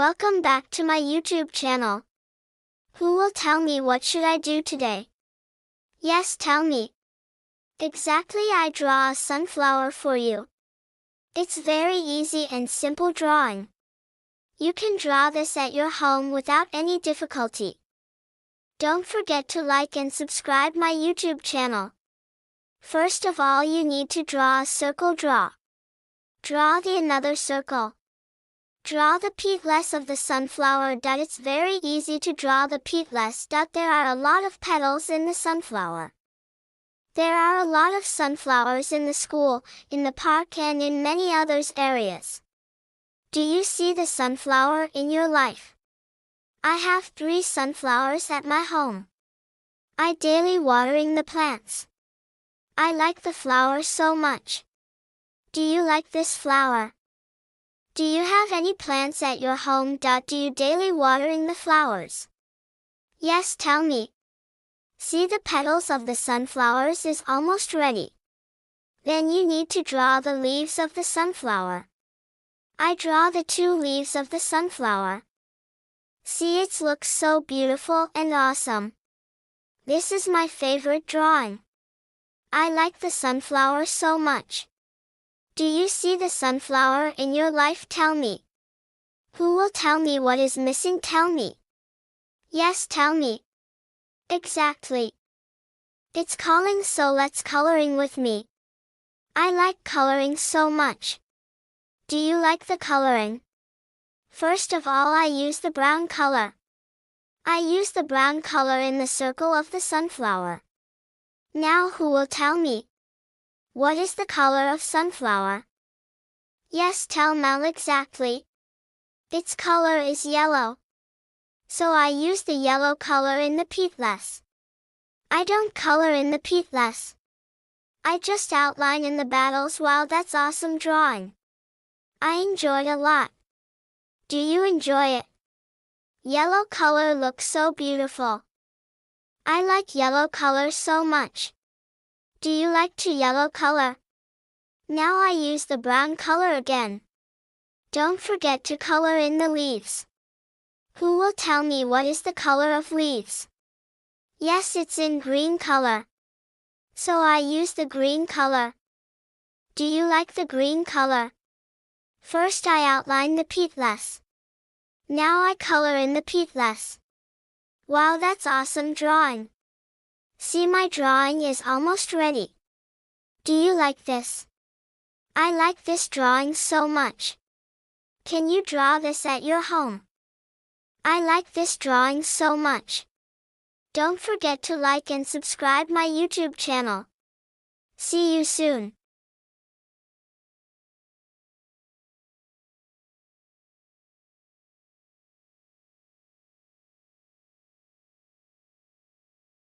Welcome back to my YouTube channel. Who will tell me what should I do today? Yes, tell me. Exactly, I draw a sunflower for you. It's very easy and simple drawing. You can draw this at your home without any difficulty. Don't forget to like and subscribe my YouTube channel. First of all, you need to draw a circle. Draw another circle. Draw the petals of the sunflower. It's very easy to draw the petals. There are a lot of petals in the sunflower. There are a lot of sunflowers in the school, in the park, and in many other areas. Do you see the sunflower in your life? I have 3 sunflowers at my home. I daily watering the plants. I like the flower so much. Do you like this flower? Do you have any plants at your home? Do you daily watering the flowers? Yes, tell me. See, the petals of the sunflowers is almost ready. Then you need to draw the leaves of the sunflower. I draw the 2 leaves of the sunflower. See, it looks so beautiful and awesome. This is my favorite drawing. I like the sunflower so much. Do you see the sunflower in your life? Tell me. Who will tell me what is missing? Tell me. Yes, tell me. Exactly. It's calling, so let's coloring with me. I like coloring so much. Do you like the coloring? First of all, I use the brown color. I use the brown color in the circle of the sunflower. Now who will tell me? What is the color of sunflower? Yes, tell Mel exactly. Its color is yellow. So I use the yellow color in the petals. I don't color in the petals. I just outline in the battles. Wow, that's awesome drawing. I enjoyed a lot. Do you enjoy it? Yellow color looks so beautiful. I like yellow color so much. Do you like yellow color? Now I use the brown color again. Don't forget to color in the leaves. Who will tell me what is the color of leaves? Yes, it's in green color. So I use the green color. Do you like the green color? First I outline the petals. Now I color in the petals. Wow, that's awesome drawing. See, my drawing is almost ready. Do you like this? I like this drawing so much. Can you draw this at your home? I like this drawing so much. Don't forget to like and subscribe my YouTube channel. See you soon.